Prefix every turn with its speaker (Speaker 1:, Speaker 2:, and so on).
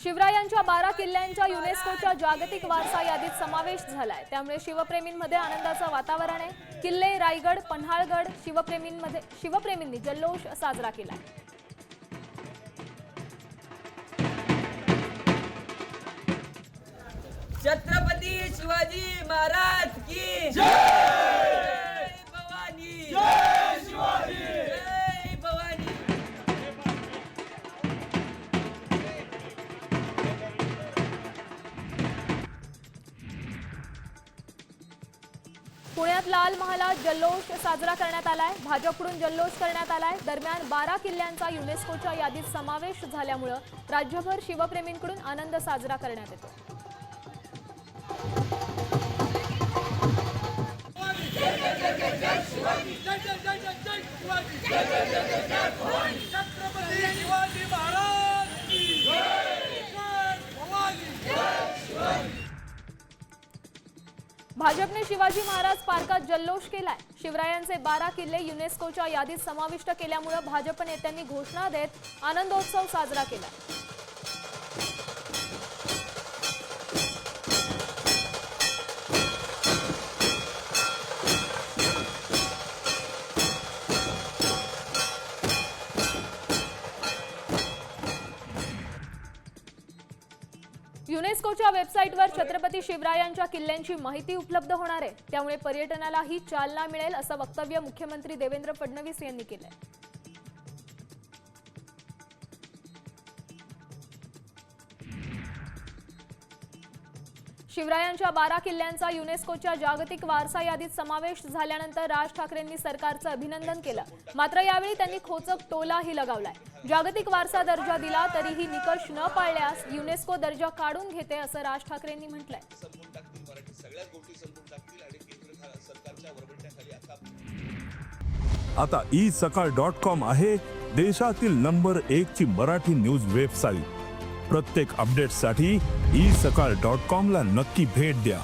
Speaker 1: शिवरायांच्या 12 किल्ल्यांच्या युनेस्कोच्या जागतिक वारसा यादीत समावेश झालाय। त्यामुळे शिवप्रेमींमध्ये आनंदाचं वातावरण आहे। किल्ले, रायगड, पन्हाळगड शिवप्रेमींनी जल्लोष साजरा केलाय।
Speaker 2: छत्रपती शिवाजी महाराज की जय। भवानी जय शिवाजी जय भवानी।
Speaker 1: पुण्यात लाल महालात जल्लोष साजरा करण्यात आलाय। भाजपकडून जल्लोष करण्यात आलाय। दरम्यान 12 किल्ल्यांचा युनेस्कोच्या यादीत समावेश झाल्यामुळे राज्यभर शिवप्रेमींकडून आनंद साजरा करण्यात येतो। भाजपने शिवाजी महाराज पार्कात जल्लोष केलाय। शिवरायांचे 12 किल्ले युनेस्कोच्या यादीत समाविष्ट केल्यामुळे भाजप नेत्यांनी घोषणा देत आनंदोत्सव साजरा केला। युनेस्कोच्या वेबसाईटवर छत्रपती शिवरायांच्या किल्ल्यांची माहिती उपलब्ध होणार आहे। त्यामुळे पर्यटनालाही चालना मिळेल असं वक्तव्य मुख्यमंत्री देवेंद्र फडणवीस यांनी केलंय। शिवरायांच्या 12 किल्ल्यांचा युनेस्कोच्या जागतिक वारसा यादीत समावेश झाल्यानंतर राज ठाकरेंनी सरकारचं अभिनंदन केलं। मात्र यावेळी त्यांनी खोचक टोलाही लगावलाय। जागतिक वारसा दर्जा दिला तरीही निकष न पाळल्यास युनेस्को दर्जा काढून घेते असं राज ठाकरेंनी म्हटलंय।
Speaker 3: आता isakal.com आहे देशातील नंबर 1 ची मराठी न्यूज वेबसाईट। प्रत्येक अपडेटसाठी isakal.com ला नक्की भेट द्या।